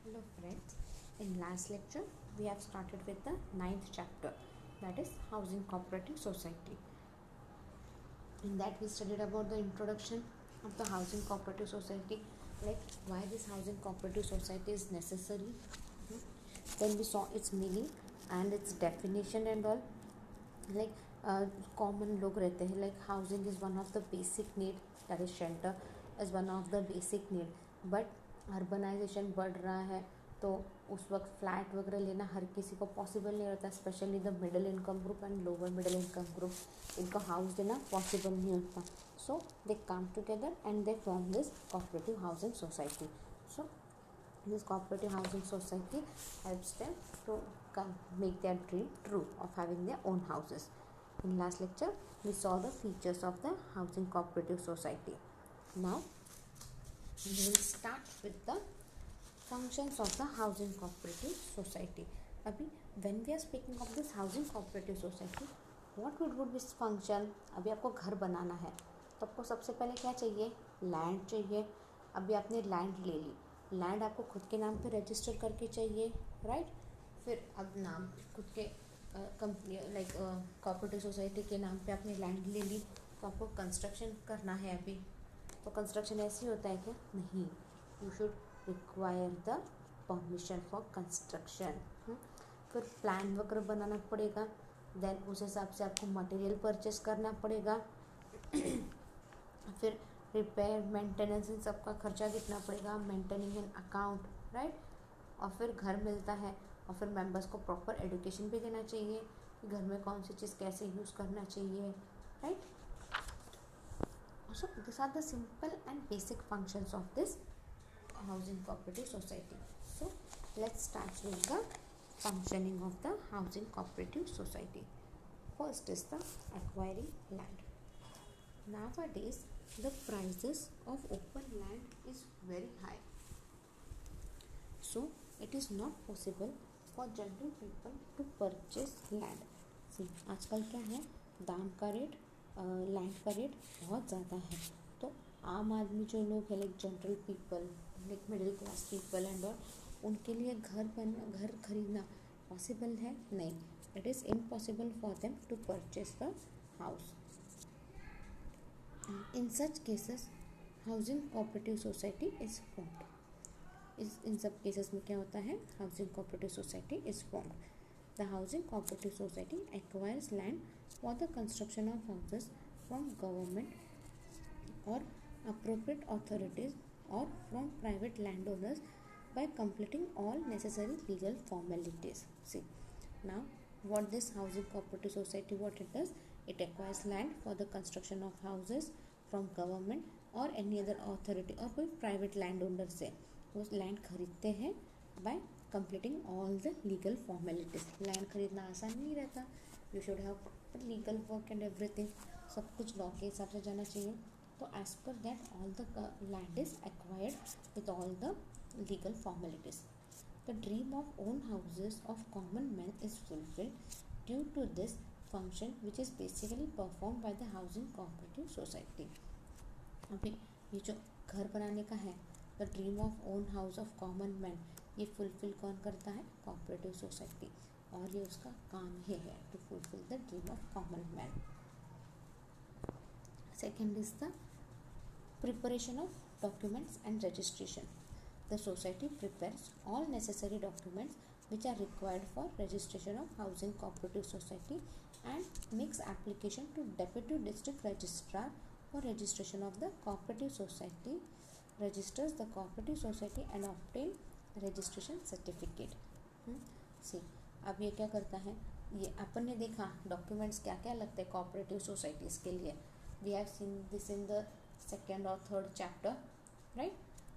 Hello friends, in last lecture we have started with the ninth chapter, that is Housing Cooperative Society. In that we studied about the introduction of the Housing Cooperative Society, like why this Housing Cooperative Society is necessary. Then we saw its meaning and its definition and all. Like common लोग रहते हैं, like housing is one of the basic need, that is shelter is one of the basic need. But urbanisation बढ़ रहा है तो उस वक्त flat वगैरह लेना हर किसी को पॉसिबल नहीं रहता, specially the middle income group and lower middle income group. इनको हाउस देना पॉसिबल नहीं होता. So they come together and they form this cooperative housing society. So this cooperative housing society helps them to make their dream true of having their own houses. In last lecture we saw the features of the housing cooperative society. Now we will start with the functions of the housing cooperative society. अभी when we are speaking of this housing cooperative society, what would be its function? अभी आपको घर बनाना है तो आपको सबसे पहले क्या चाहिए? लैंड चाहिए. अभी आपने लैंड ले ली, लैंड आपको खुद के नाम पे रजिस्टर करके चाहिए, राइट. फिर अब नाम खुद के कंपनी लाइक कोऑपरेटिव सोसाइटी के नाम पे आपने लैंड ले ली तो आपको कंस्ट्रक्शन करना है. अभी तो कंस्ट्रक्शन ऐसे ही होता है क्या? नहीं, you should require the permission for construction. फिर प्लान वगैरह बनाना पड़ेगा, देन उस हिसाब से आपको मटेरियल परचेस करना पड़ेगा. फिर रिपेयर मेंटेनेंस इन सबका खर्चा कितना पड़ेगा, मेंटेनिंग एन अकाउंट, राइट. और फिर घर मिलता है और फिर मेंबर्स को प्रॉपर एजुकेशन भी देना चाहिए कि घर में कौन सी चीज़ कैसे यूज़ करना चाहिए, right. So this are the simple and basic functions of this housing cooperative society. So let's start with the functioning of the housing cooperative society. First is the acquiring land. Nowadays the prices of open land is very high, so it is not possible for general people to purchase land. See, आजकल क्या है, दाम का rate, land का rate बहुत ज़्यादा है. तो आम आदमी जो लोग हैं, like general people, like middle class people and all, उनके लिए घर खरीदना पॉसिबल है नहीं. It is impossible for them to purchase the house. In such cases housing cooperative society is formed. इन सब केसेस में क्या होता है, housing cooperative society is formed. The housing cooperative society acquires land for the construction of houses from government और appropriate authorities or from private landowners by completing all necessary legal formalities. See, now what this housing cooperative society, what it does, it acquires land for the construction of houses from government और any other authority और कोई private landowner से वो land खरीदते हैं by completing all the legal formalities. Land खरीदना आसान नहीं रहता, you should have legal work and everything. सब कुछ लॉ के हिसाब से जाना चाहिए. तो as per that all the land is acquired with all the legal formalities. The dream of own houses of common men is fulfilled due to this function which is basically performed by the housing cooperative society. अभी ये जो घर बनाने का है, the dream of own house of common man, ये fulfil कौन करता है? Cooperative society. और ये उसका काम ही है to fulfil the dream of common man. Second is the preparation of documents and registration. The society prepares all necessary documents which are required for registration of housing cooperative society and makes application to deputy district registrar for registration of the cooperative society, registers the cooperative society and obtain registration certificate. See, अब ये क्या करता है, ये अपन ने देखा documents क्या क्या लगते हैं कोऑपरेटिव सोसाइटीज़ के लिए. We have seen this in the second or third chapter, right,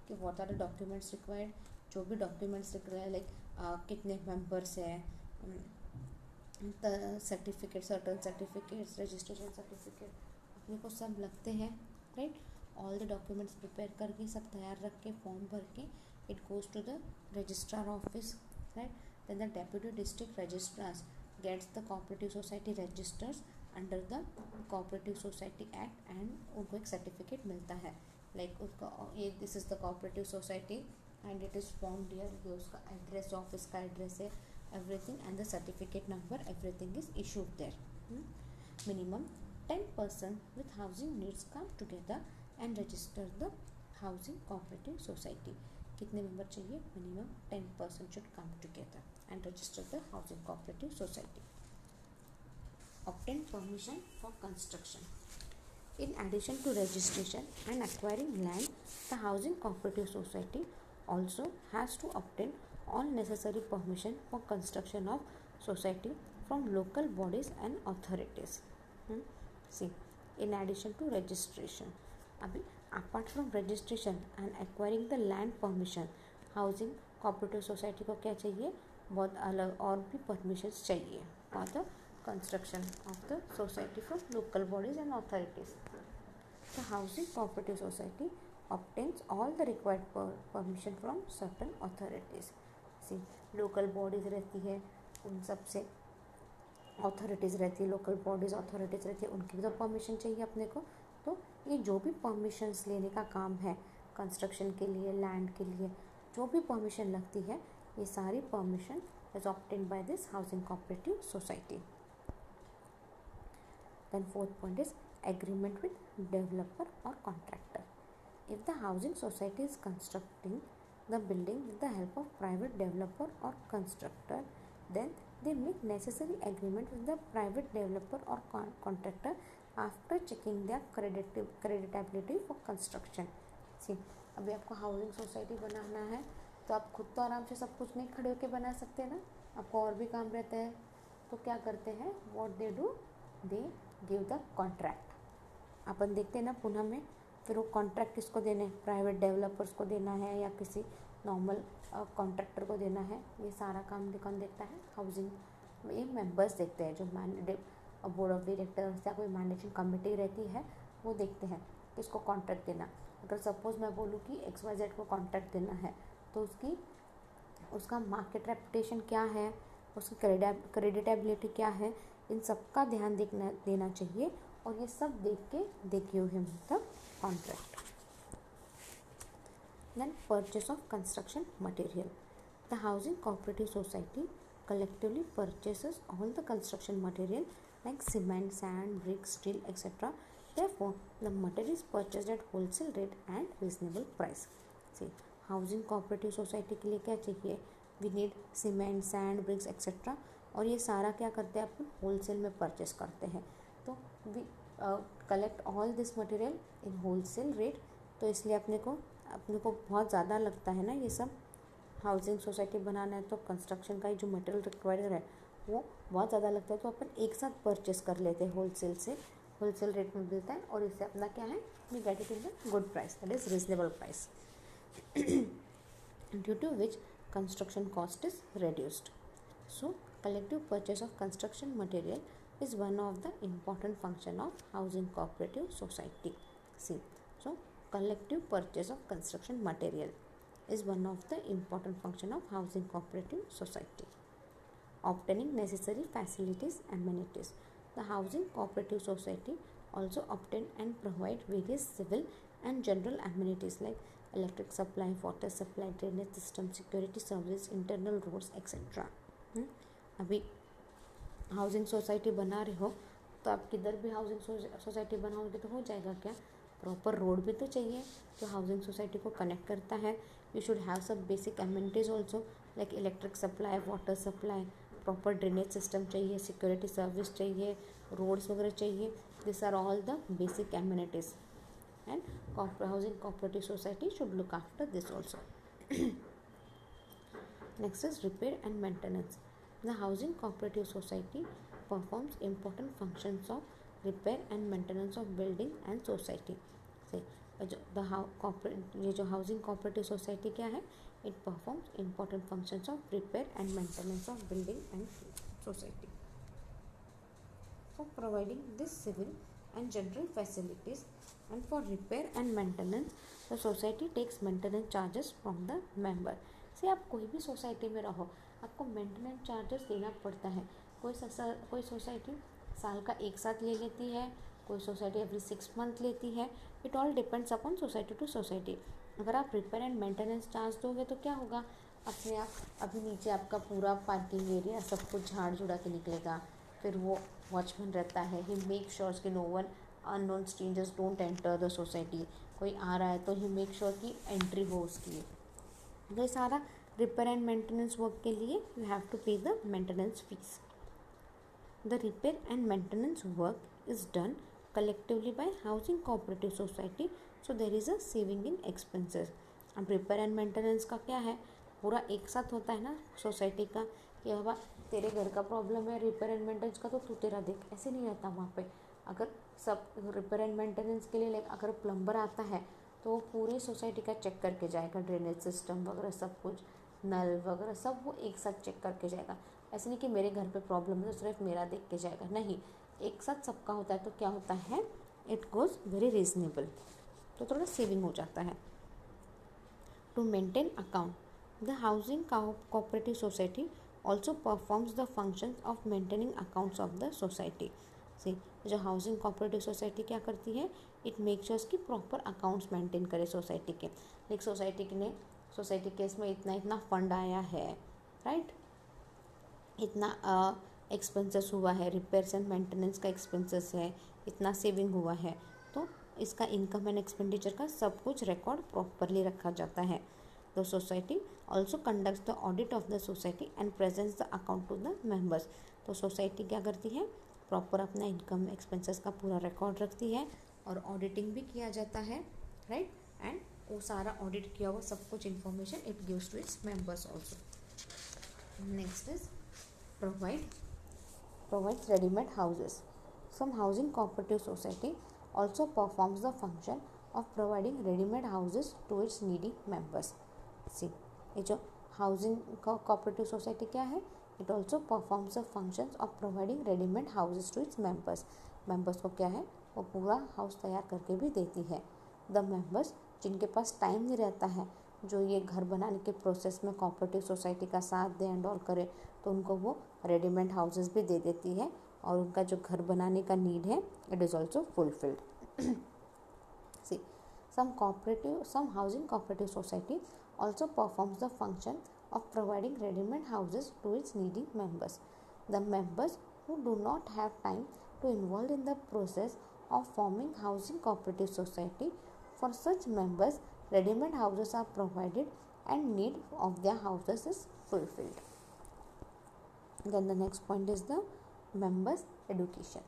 कि what are the documents required. जो भी डॉक्यूमेंट्स रिक्वायर्ड, लाइक कितने मेंबर्स हैं, certificate, certain certificates, registration certificate, अपने को सब लगते हैं, right. All the documents prepare करके सब तैयार रख के फॉर्म भर के it goes to the registrar office, right. Then the deputy district registrars gets the cooperative society registers under the cooperative society act and उनको एक सर्टिफिकेट मिलता है, लाइक उसका ये this is the cooperative society and it is formed here, ये उसका address, office का address है, everything, and the certificate number, everything is issued there. Minimum 10 person with housing needs come together and register the housing cooperative society. कितने member चाहिए? Minimum 10 person should come together and register the housing cooperative society. Obtain permission for construction. In addition to registration and acquiring land, the housing cooperative society also has to obtain all necessary permission for construction of society from local bodies and authorities. See, in addition to registration, अभी apart from registration and acquiring the land permission, housing cooperative society को क्या चाहिए? बहुत अलग और भी permissions चाहिए for the construction of the society from local bodies and authorities. The housing cooperative society obtains all the required permission from certain authorities. See local bodies रहती है, उन सब से अथॉरिटीज़ रहती है, लोकल बॉडीज़ अथॉरिटीज़ रहती है, उनकी भी तो परमिशन चाहिए अपने को. तो ये जो भी परमिशंस लेने का काम है कंस्ट्रक्शन के लिए, लैंड के लिए, जो भी परमिशन लगती है, ये सारी permission is obtained by this housing cooperative society. Then fourth point is agreement with developer और contractor. If the housing society is constructing the building with the help of private developer or constructor, then they make necessary agreement with the private developer or contractor after checking their creditability for construction. See, अभी आपको housing society बनाना है तो आप खुद तो आराम से सब कुछ नहीं खड़े होकर बना सकते ना, आपको और भी काम रहता है. तो क्या करते हैं, what they do, they give the contract. अपन देखते हैं ना पुणे में, फिर वो कॉन्ट्रैक्ट किसको देने, प्राइवेट डेवलपर्स को देना है या किसी नॉर्मल कॉन्ट्रैक्टर को देना है, ये सारा काम कौन देखता है, हाउसिंग ये मेंबर्स देखते हैं. जो बोर्ड ऑफ डायरेक्टर्स या कोई मैनेजिंग कमेटी रहती है वो देखते हैं किसको कॉन्ट्रैक्ट देना. अगर सपोज मैं बोलूँ कि XYZ को कॉन्ट्रैक्ट देना है तो उसका मार्केट रेपुटेशन क्या है, उसकी क्रेडिटेबिलिटी क्या है, इन सब का ध्यान देना चाहिए. और ये सब देख के they give him the contract. Then purchase of construction material. The housing cooperative society collectively purchases all the construction material like cement, sand, bricks, steel, etc. Therefore, the material is purchased at wholesale rate and reasonable price. See, housing cooperative society के लिए क्या चाहिए, we need cement, sand, bricks, etc. और ये सारा क्या करते हैं, अपन होलसेल में परचेस करते हैं. तो we collect all this material in wholesale rate. तो इसलिए अपने को बहुत ज़्यादा लगता है ना ये सब. हाउसिंग सोसाइटी बनाना है तो कंस्ट्रक्शन का ही जो मटेरियल रिक्वायर्ड है वो बहुत ज़्यादा लगता है, तो अपन एक साथ परचेस कर लेते हैं होलसेल से, होलसेल रेट में मिलता है. और इससे अपना क्या है, we get it in the good price, that is reasonable price, due to which construction cost is reduced. So collective purchase of construction material is one of the important function of housing cooperative society. See, so collective purchase of construction material is one of the important function of housing cooperative society. Obtaining necessary facilities, amenities. The housing cooperative society also obtain and provide various civil and general amenities like electric supply, water supply, drainage system, security services, internal roads, etc. अभी housing society बना रहे हो तो आप किधर भी housing society बनाओगे तो हो जाएगा क्या, प्रॉपर रोड भी तो चाहिए जो हाउसिंग सोसाइटी को कनेक्ट करता है. यू शुड हैव सब basic amenities also like electric supply, water supply, proper drainage system चाहिए, सिक्योरिटी सर्विस चाहिए, रोड्स वगैरह चाहिए. This are all the basic amenities and housing cooperative society should look after this also. Next is repair and maintenance. The housing cooperative society performs important functions of repair and maintenance of building and society. से ये जो housing cooperative society क्या है, it performs important functions of repair and maintenance of building and society. For providing this civil and general facilities and for repair and maintenance, the society takes maintenance charges from the member. से आप कोई भी society में रहो आपको maintenance charges देना पड़ता है. कोई सोसाइटी साल का एक साथ ले लेती है, कोई सोसाइटी एवरी 6 मंथ लेती है. It all depends upon society to society. अगर आप रिपेयर एंड मेंटेनेंस चार्ज दोगे तो क्या होगा, अपने आप अभी नीचे आपका पूरा पार्किंग एरिया सब कुछ झाड़ झुड़ा के निकलेगा। फिर वो वॉचमैन रहता है, ही मेक श्योर कि no one unknown strangers don't enter the society. कोई आ रहा है तो ही मेक श्योर कि एंट्री हो उसकी। तो सारा रिपेयर एंड मेंटेनेंस वर्क के लिए यू हैव टू पे the maintenance fees. The repair and maintenance work is done collectively by housing cooperative society, so there is a saving in expenses. अब repair and maintenance का क्या है, पूरा एक साथ होता है ना सोसाइटी का, कि बाबा तेरे घर का प्रॉब्लम है रिपेयर एंड मेंटेनेंस का तो तू तेरा देख, ऐसे नहीं रहता वहाँ पे। अगर सब रिपेयर एंड मेंटेनेंस के लिए अगर प्लम्बर आता है तो वो पूरी सोसाइटी का चेक करके जाएगा, ड्रेनेज सिस्टम वगैरह सब कुछ, नल वगैरह सब वो एक साथ चेक करके जाएगा। ऐसे नहीं कि मेरे घर पे प्रॉब्लम है तो सिर्फ मेरा देख के जाएगा, नहीं, एक साथ सबका होता है तो क्या होता है, इट गोज़ वेरी रीजनेबल, तो थोड़ा सेविंग हो जाता है। To maintain account, the housing cooperative society also performs the functions of maintaining accounts of the society. See, जो हाउसिंग कोऑपरेटिव सोसाइटी क्या करती है, इट मेक श्योर कि प्रॉपर अकाउंट्स मेंटेन करे सोसाइटी के। लाइक सोसाइटी के इसमें इतना इतना फंड आया है, राइट, इतना एक्सपेंसेस हुआ है, रिपेयर्स एंड मेंटेनेंस का एक्सपेंसेस है, इतना सेविंग हुआ है, तो इसका इनकम एंड एक्सपेंडिचर का सब कुछ रिकॉर्ड प्रॉपरली रखा जाता है। The society also conducts the audit of the society and presents the account to the members. तो सोसाइटी क्या करती है, प्रॉपर अपना इनकम एक्सपेंसेस का पूरा रिकॉर्ड रखती है और ऑडिटिंग भी किया जाता है, राइट, एंड वो सारा ऑडिट किया हुआ सब कुछ information it gives to its members also. Next is provides ready-made houses. Some housing cooperative society also performs the function of providing ready-made houses to its needy members. See, ये जो housing cooperative society क्या है, it also performs the functions of providing ready-made houses to its members. members को क्या है, वो पूरा house तैयार करके भी देती है। The members जिनके पास टाइम नहीं रहता है, जो ये घर बनाने के प्रोसेस में कोऑपरेटिव सोसाइटी का साथ दे एंड ऑल करे, तो उनको वो रेडीमेड हाउसेस भी दे देती है और उनका जो घर बनाने का नीड है it is also fulfilled. See, some housing cooperative society also performs the function of providing ready-made houses to its needy members. The members who do not have time to involve in the process of forming housing cooperative society, for such members ready-made houses are provided and need of their houses is fulfilled. Then the next point is the members' education.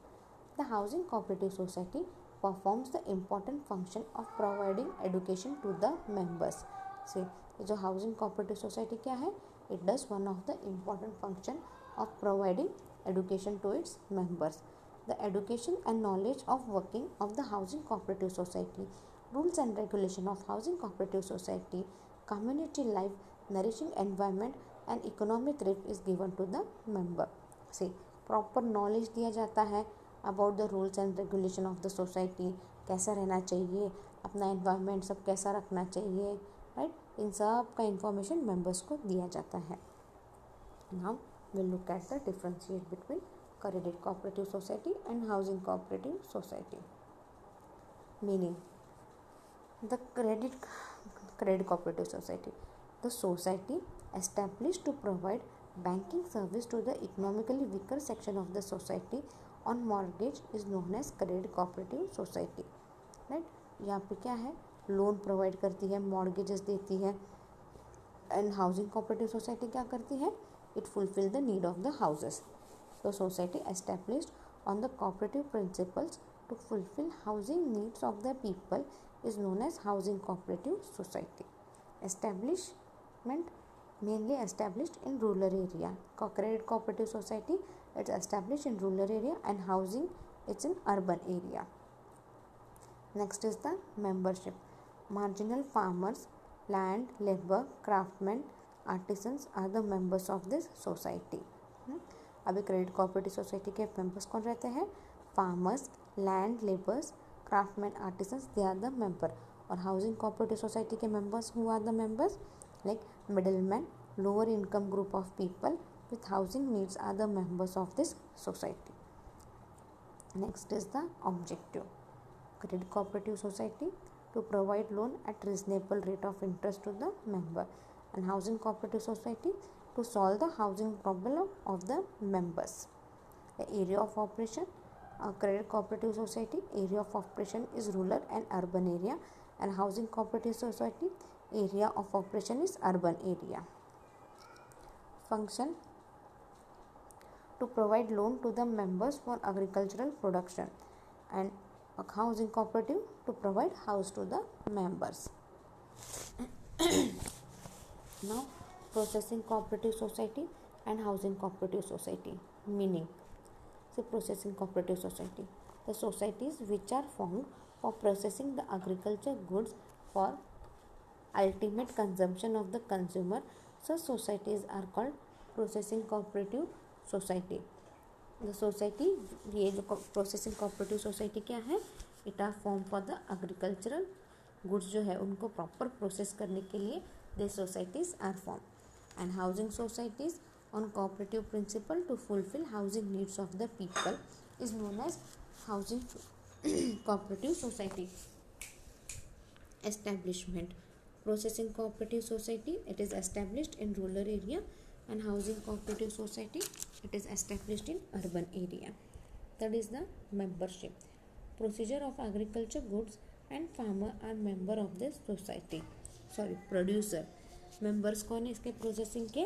The housing cooperative society performs the important function of providing education to the members. See, जो housing cooperative society क्या है, it does one of the important function of providing education to its members. The education and knowledge of working of the housing cooperative society, rules and regulation of housing cooperative society, community life, nourishing environment and economic thrift is given to the member. See, proper knowledge दिया जाता है about the rules and regulation of the society, कैसा रहना चाहिए, अपना environment सब कैसा रखना चाहिए, राइट, इन सब का इंफॉर्मेशन मेंबर्स को दिया जाता है। Now will look at the differentiate between credit cooperative society and housing cooperative society. Meaning, the credit cooperative society, the society established to provide banking service to the economically weaker section of the society on mortgage is known as credit cooperative society, right। यहाँ पे क्या है, loan provide करती है, mortgages देती है, and housing cooperative society क्या करती है, it fulfil the need of the houses. The society established on the cooperative principles to fulfill housing needs of the people is known as housing cooperative society. Establishment mainly established in rural area. Credit cooperative society it's established in rural area and housing it's in urban area. Next is the membership. Marginal farmers, land, labor, craftsmen, artisans are the members of this society. अभी credit cooperative society के members कौन रहते हैं, farmers, land labours, craftsman, artisans, they are the member. और housing cooperative society के members who are the members, like middleman, lower income group of people with housing needs are the members of this society. Next is the objective. Credit cooperative society to provide loan at reasonable rate of interest to the member. And housing cooperative society to solve the housing problem of the members. The area of operation, credit cooperative society area of operation is rural and urban area, and housing cooperative society area of operation is urban area. Function to provide loan to the members for agricultural production, and a housing cooperative to provide house to the members. Now, processing cooperative society and housing cooperative society meaning. So, processing cooperative society, the societies which are formed for processing the agriculture goods for ultimate consumption of the consumer, such societies are called processing cooperative society. The society, ये जो processing cooperative society क्या है, it are formed for the agricultural goods जो है उनको proper process करने के लिए these societies are formed. And housing societies on cooperative principle to fulfill housing needs of the people is known as housing cooperative society. Establishment, processing cooperative society, it is established in rural area, and housing cooperative society, it is established in urban area. That is the membership. Procedure of agriculture goods and farmer are member of this society. Producer. members कौन है इसके processing के?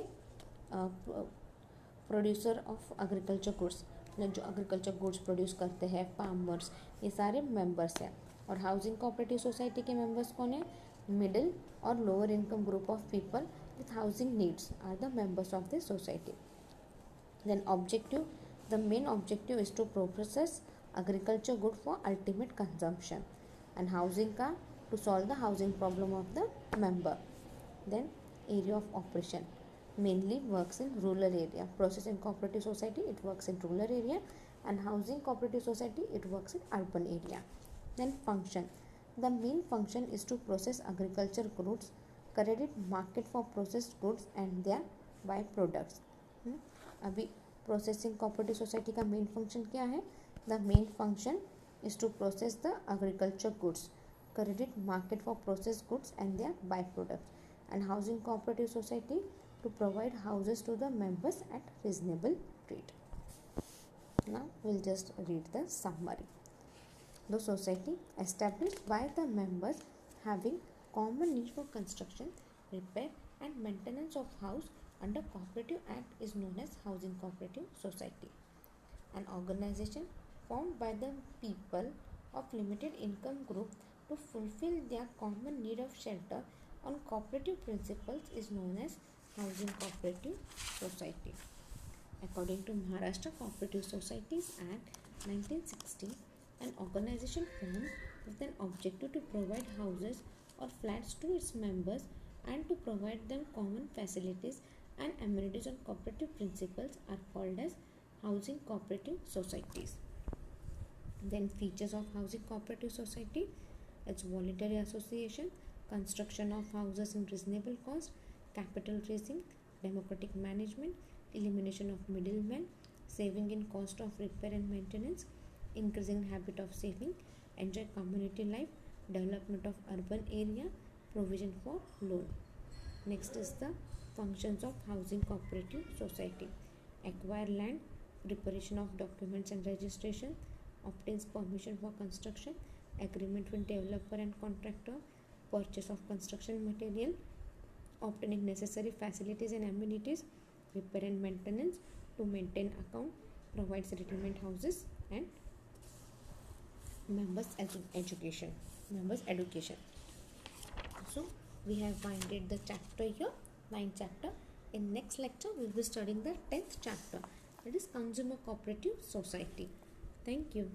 Producer of agriculture goods, जो agriculture goods produce करते हैं farmers, ये सारे members हैं. और हाउसिंग कोऑपरेटिव सोसाइटी के मेंबर्स कौन है? मिडिल और lower income group of people with housing needs are the members of this society. Then objective, the main objective is to process agriculture good for ultimate consumption, and housing का to solve the housing problem of the member. Then area of operation mainly works in rural area. Processing cooperative society, it works in rural area, and housing cooperative society, it works in urban area. Then function, the main function is to process agriculture goods, credit market for processed goods and their byproducts. अभी processing cooperative society का main function क्या है? The main function is to process the agriculture goods, credit market for processed goods and their byproducts. And housing cooperative society to provide houses to the members at reasonable rate. Now we'll just read the summary. The society established by the members having common needs for construction, repair and maintenance of house under cooperative act is known as housing cooperative society. An organization formed by the people of limited income group to fulfill their common need of shelter on cooperative principles is known as housing cooperative society. According to Maharashtra Cooperative Societies Act 1960, an organization formed with an objective to provide houses or flats to its members and to provide them common facilities and amenities on cooperative principles are called as housing cooperative societies. Then features of housing cooperative society, it's voluntary association, construction of houses in reasonable cost, capital raising, democratic management, elimination of middlemen, saving in cost of repair and maintenance, increasing habit of saving, enjoy community life, development of urban area, provision for loan. Next is the functions of housing cooperative society. Acquire land, preparation of documents and registration, obtains permission for construction, agreement with developer and contractor, purchase of construction material, obtaining necessary facilities and amenities, repair and maintenance, to maintain account, provides settlement houses and members education. So we have winded the chapter here, 9th chapter. In next lecture we will be studying the 10th chapter, that is consumer cooperative society. Thank you.